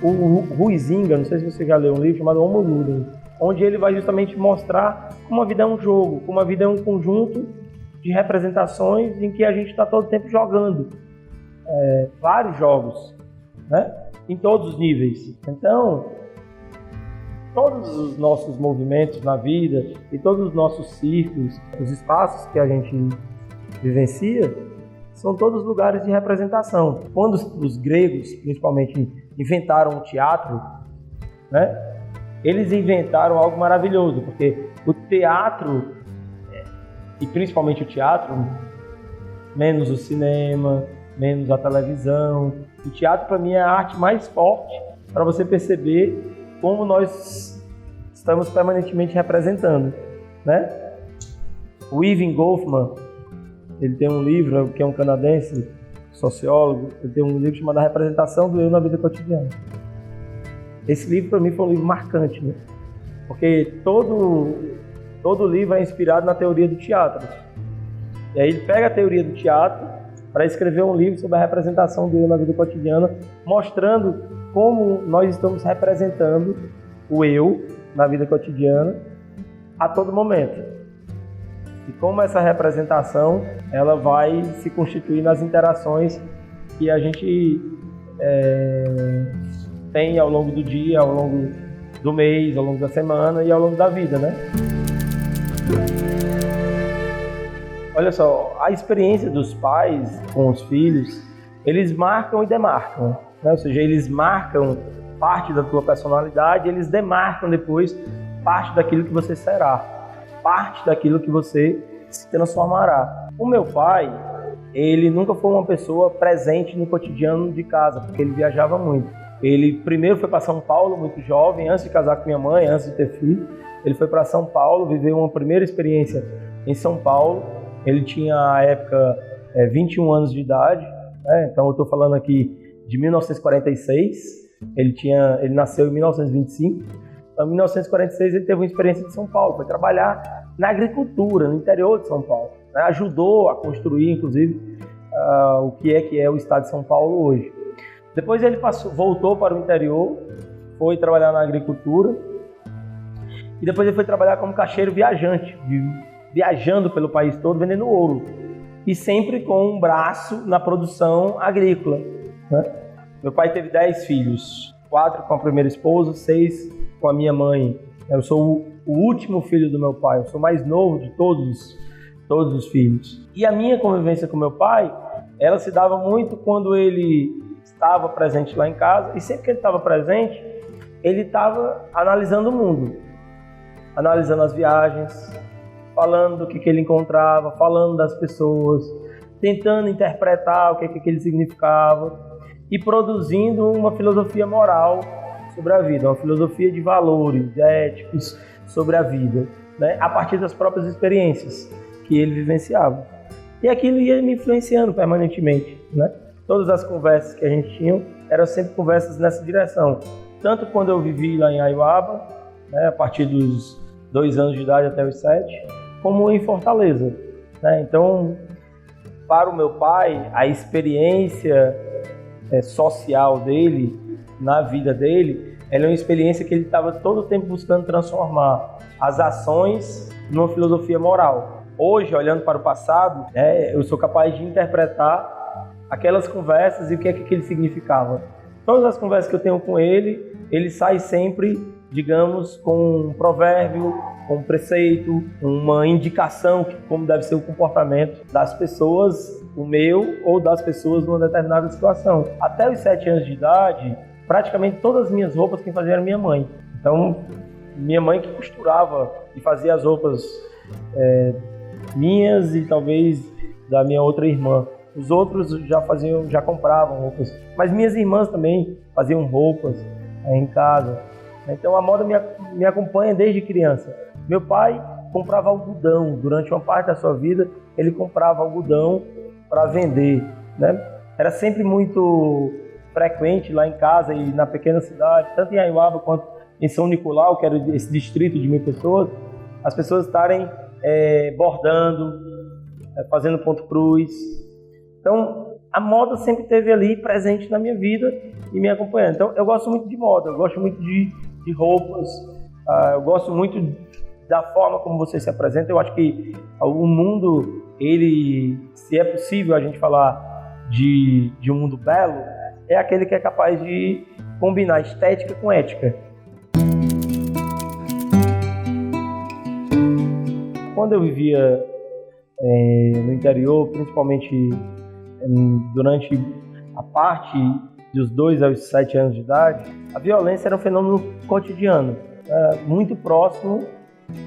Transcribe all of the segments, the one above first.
O Huizinga, não sei se você já leu um livro chamado Homo Ludens, onde ele vai justamente mostrar como a vida é um jogo, como a vida é um conjunto de representações em que a gente está todo o tempo jogando vários jogos, né? Em todos os níveis. Então, todos os nossos movimentos na vida e todos os nossos círculos, os espaços que a gente vivencia, são todos lugares de representação. Quando os gregos, principalmente, inventaram o teatro, né? Eles inventaram algo maravilhoso, porque o teatro, e principalmente o teatro, menos o cinema, menos a televisão, o teatro para mim é a arte mais forte para você perceber como nós estamos permanentemente representando, né? O Irving Goffman, ele tem um livro, que é um canadense, sociólogo, ele tem um livro chamado A Representação do Eu na Vida Cotidiana. Esse livro para mim foi um livro marcante, né? Porque todo livro é inspirado na teoria do teatro. E aí ele pega a teoria do teatro para escrever um livro sobre a representação do eu na vida cotidiana, mostrando como nós estamos representando o eu na vida cotidiana a todo momento. E como essa representação ela vai se constituir nas interações que a gente tem ao longo do dia, ao longo do mês, ao longo da semana e ao longo da vida, né? Olha só, a experiência dos pais com os filhos, eles marcam e demarcam, né? Ou seja, eles marcam parte da tua personalidade, eles demarcam depois parte daquilo que você será, parte daquilo que você se transformará. O meu pai, ele nunca foi uma pessoa presente no cotidiano de casa, porque ele viajava muito. Ele primeiro foi para São Paulo, muito jovem, antes de casar com minha mãe, antes de ter filho. Ele foi para São Paulo, viveu uma primeira experiência em São Paulo. Ele tinha, à época, 21 anos de idade, né? Então eu estou falando aqui de 1946. Ele nasceu em 1925. Então, em 1946 ele teve uma experiência de São Paulo, foi trabalhar na agricultura, no interior de São Paulo, né? Ajudou a construir, inclusive, o que é o estado de São Paulo hoje. Depois ele voltou para o interior, foi trabalhar na agricultura e depois ele foi trabalhar como caixeiro viajante, viajando pelo país todo, vendendo ouro e sempre com um braço na produção agrícola, né? Meu pai teve 10 filhos, 4 com a primeira esposa, 6 com a minha mãe. Eu sou o último filho do meu pai, eu sou mais novo de todos os filhos. E a minha convivência com meu pai, ela se dava muito quando ele estava presente lá em casa, e sempre que ele estava presente, ele estava analisando o mundo, analisando as viagens, falando do que ele encontrava, falando das pessoas, tentando interpretar o que aquilo significava e produzindo uma filosofia moral sobre a vida, uma filosofia de valores éticos sobre a vida, né? A partir das próprias experiências que ele vivenciava. E aquilo ia me influenciando permanentemente, né? Todas as conversas que a gente tinha eram sempre conversas nessa direção. Tanto quando eu vivi lá em Aiuaba, né, a partir dos 2 anos de idade até os 7, como em Fortaleza, né? Então, para o meu pai, a experiência social dele, na vida dele, ela é uma experiência que ele estava todo o tempo buscando transformar as ações numa filosofia moral. Hoje, olhando para o passado, eu sou capaz de interpretar aquelas conversas e o que aquilo significava. Todas as conversas que eu tenho com ele, ele sai sempre, digamos, com um provérbio, com um preceito, uma indicação de como deve ser o comportamento das pessoas, o meu ou das pessoas numa determinada situação. Até os 7 anos de idade, praticamente todas as minhas roupas quem fazia era minha mãe. Então, minha mãe que costurava e fazia as roupas minhas e talvez da minha outra irmã. Os outros já compravam roupas, mas minhas irmãs também faziam roupas em casa. Então a moda me acompanha desde criança. Meu pai comprava algodão, durante uma parte da sua vida ele comprava algodão para vender, né? Era sempre muito frequente lá em casa e na pequena cidade, tanto em Aiuaba quanto em São Nicolau, que era esse distrito de 1.000 pessoas, as pessoas estarem bordando, fazendo ponto cruz. Então, a moda sempre esteve ali presente na minha vida e me acompanhando. Então, eu gosto muito de moda, eu gosto muito de roupas, eu gosto muito da forma como você se apresenta. Eu acho que o mundo, se é possível a gente falar de um mundo belo, é aquele que é capaz de combinar estética com ética. Quando eu vivia no interior, principalmente durante a parte dos 2 aos 7 anos de idade, a violência era um fenômeno cotidiano, muito próximo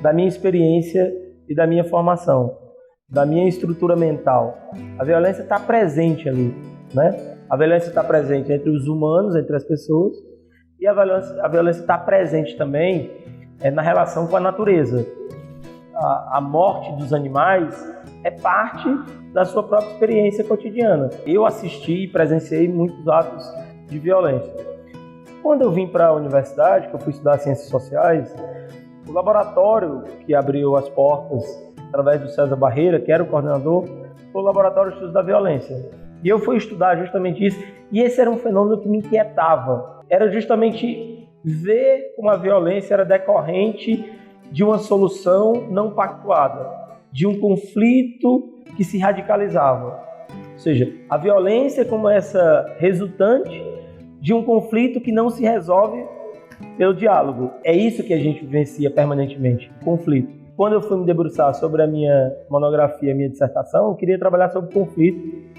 da minha experiência e da minha formação, da minha estrutura mental. A violência está presente ali, né? A violência está presente entre os humanos, entre as pessoas, e a violência está presente também na relação com a natureza. A morte dos animais é parte da sua própria experiência cotidiana. Eu assisti e presenciei muitos atos de violência. Quando eu vim para a universidade, que eu fui estudar Ciências Sociais, o laboratório que abriu as portas através do César Barreira, que era o coordenador, foi o Laboratório de Estudos da Violência. E eu fui estudar justamente isso, e esse era um fenômeno que me inquietava. Era justamente ver como a violência era decorrente de uma solução não pactuada, de um conflito que se radicalizava. Ou seja, a violência como essa resultante de um conflito que não se resolve pelo diálogo. É isso que a gente vivencia permanentemente, conflito. Quando eu fui me debruçar sobre a minha monografia, a minha dissertação, eu queria trabalhar sobre conflito,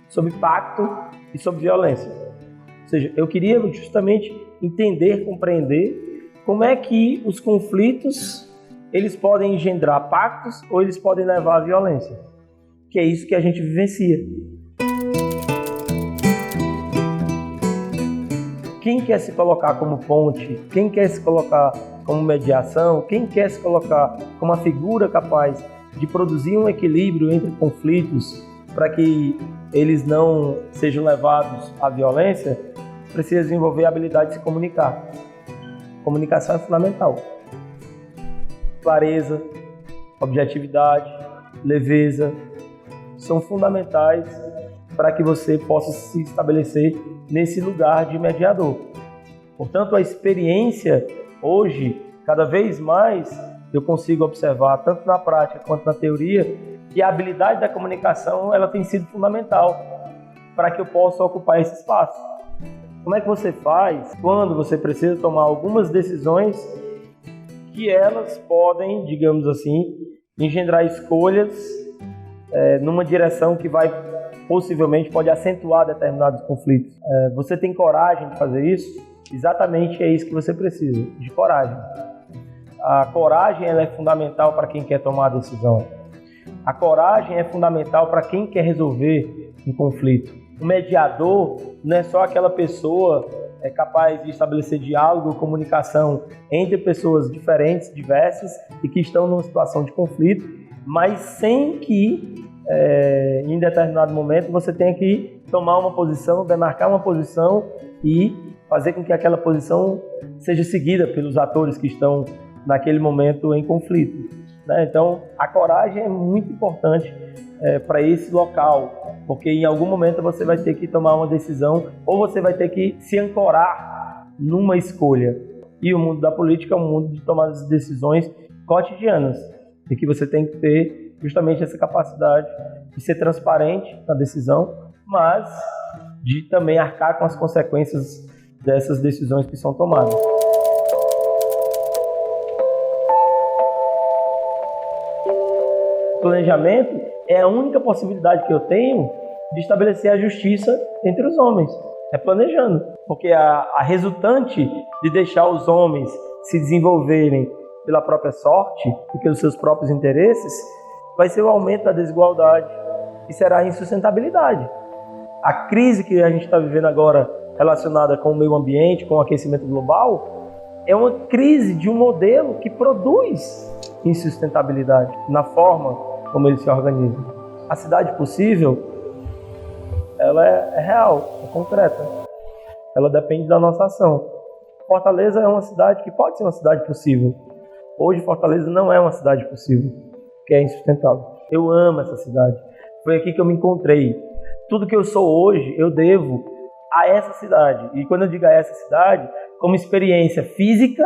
sobre pacto e sobre violência. Ou seja, eu queria justamente entender, compreender como é que os conflitos eles podem engendrar pactos ou eles podem levar à violência. Que é isso que a gente vivencia. Quem quer se colocar como ponte, quem quer se colocar como mediação, quem quer se colocar como uma figura capaz de produzir um equilíbrio entre conflitos para que eles não sejam levados à violência, precisa desenvolver a habilidade de se comunicar. Comunicação é fundamental. Clareza, objetividade, leveza são fundamentais para que você possa se estabelecer nesse lugar de mediador. Portanto, a experiência hoje, cada vez mais, eu consigo observar, tanto na prática quanto na teoria, que a habilidade da comunicação ela tem sido fundamental para que eu possa ocupar esse espaço. Como é que você faz quando você precisa tomar algumas decisões que elas podem, digamos assim, engendrar escolhas numa direção que vai possivelmente pode acentuar determinados conflitos. Você tem coragem de fazer isso? Exatamente é isso que você precisa, de coragem. A coragem ela é fundamental para quem quer tomar a decisão. A coragem é fundamental para quem quer resolver um conflito. O mediador não é só aquela pessoa capaz de estabelecer diálogo, comunicação entre pessoas diferentes, diversas e que estão numa situação de conflito, mas sem que em determinado momento você tenha que tomar uma posição, demarcar uma posição e fazer com que aquela posição seja seguida pelos atores que estão naquele momento em conflito, né? Então, a coragem é muito importante para esse local, porque em algum momento você vai ter que tomar uma decisão ou você vai ter que se ancorar numa escolha. E o mundo da política é um mundo de tomar as decisões cotidianas, e que você tem que ter justamente essa capacidade de ser transparente na decisão, mas de também arcar com as consequências dessas decisões que são tomadas. O planejamento é a única possibilidade que eu tenho de estabelecer a justiça entre os homens. É planejando, porque a resultante de deixar os homens se desenvolverem pela própria sorte e pelos seus próprios interesses vai ser o aumento da desigualdade e será a insustentabilidade. A crise que a gente está vivendo agora relacionada com o meio ambiente, com o aquecimento global, é uma crise de um modelo que produz insustentabilidade na forma como ele se organiza. A cidade possível, ela é real, é concreta. Ela depende da nossa ação. Fortaleza é uma cidade que pode ser uma cidade possível. Hoje, Fortaleza não é uma cidade possível, que é insustentável. Eu amo essa cidade. Foi aqui que eu me encontrei. Tudo que eu sou hoje, eu devo a essa cidade. E quando eu digo a essa cidade, como experiência física,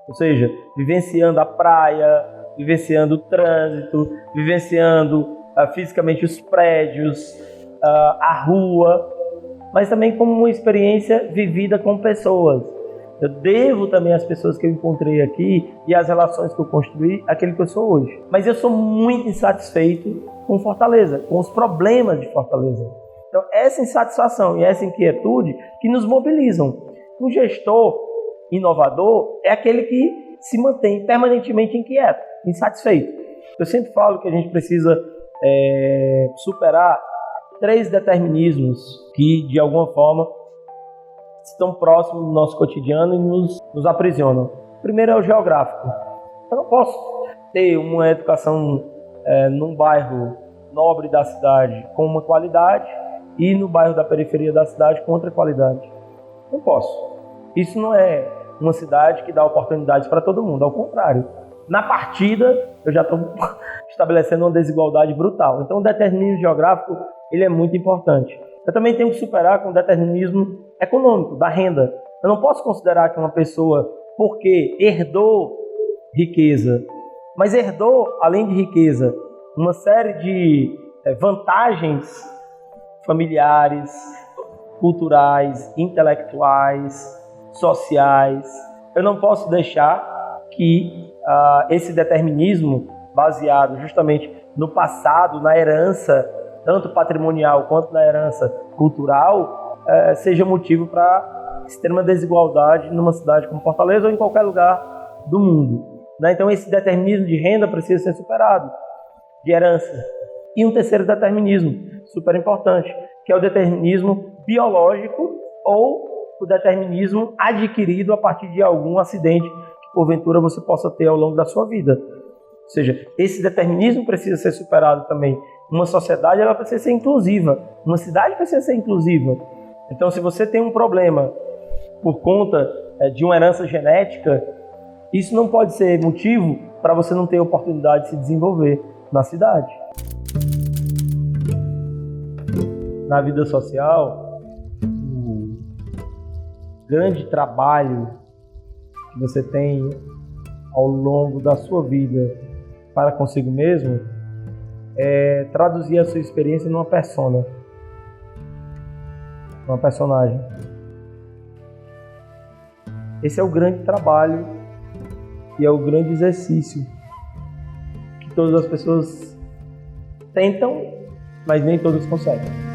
ou seja, vivenciando a praia, vivenciando o trânsito, vivenciando fisicamente os prédios, a rua, mas também como uma experiência vivida com pessoas. Eu devo também às pessoas que eu encontrei aqui e às relações que eu construí aquele que eu sou hoje. Mas eu sou muito insatisfeito com Fortaleza, com os problemas de Fortaleza. Então, essa insatisfação e essa inquietude que nos mobilizam. Um gestor inovador é aquele que se mantém permanentemente inquieto, insatisfeito. Eu sempre falo que a gente precisa superar 3 determinismos que, de alguma forma, estão próximos do nosso cotidiano e nos aprisionam. O primeiro é o geográfico. Eu não posso ter uma educação num bairro nobre da cidade com uma qualidade e no bairro da periferia da cidade com outra qualidade. Não posso. Isso não é uma cidade que dá oportunidades para todo mundo, ao contrário. Na partida, eu já estou estabelecendo uma desigualdade brutal. Então, o determinismo geográfico ele é muito importante. Eu também tenho que superar com o determinismo econômico, da renda. Eu não posso considerar que uma pessoa, porque herdou riqueza, mas herdou, além de riqueza, uma série de vantagens familiares, culturais, intelectuais, sociais. Eu não posso deixar que esse determinismo, baseado justamente no passado, na herança, tanto patrimonial quanto na herança cultural, seja motivo para extrema desigualdade numa cidade como Fortaleza ou em qualquer lugar do mundo. Então, esse determinismo de renda precisa ser superado, de herança. E um terceiro determinismo, super importante, que é o determinismo biológico ou o determinismo adquirido a partir de algum acidente que, porventura, você possa ter ao longo da sua vida. Ou seja, esse determinismo precisa ser superado também. Uma sociedade ela precisa ser inclusiva, uma cidade precisa ser inclusiva. Então, se você tem um problema por conta de uma herança genética, isso não pode ser motivo para você não ter oportunidade de se desenvolver na cidade. Na vida social, o grande trabalho que você tem ao longo da sua vida para consigo mesmo é traduzir a sua experiência numa persona, uma personagem. Esse é o grande trabalho e é o grande exercício que todas as pessoas tentam, mas nem todas conseguem.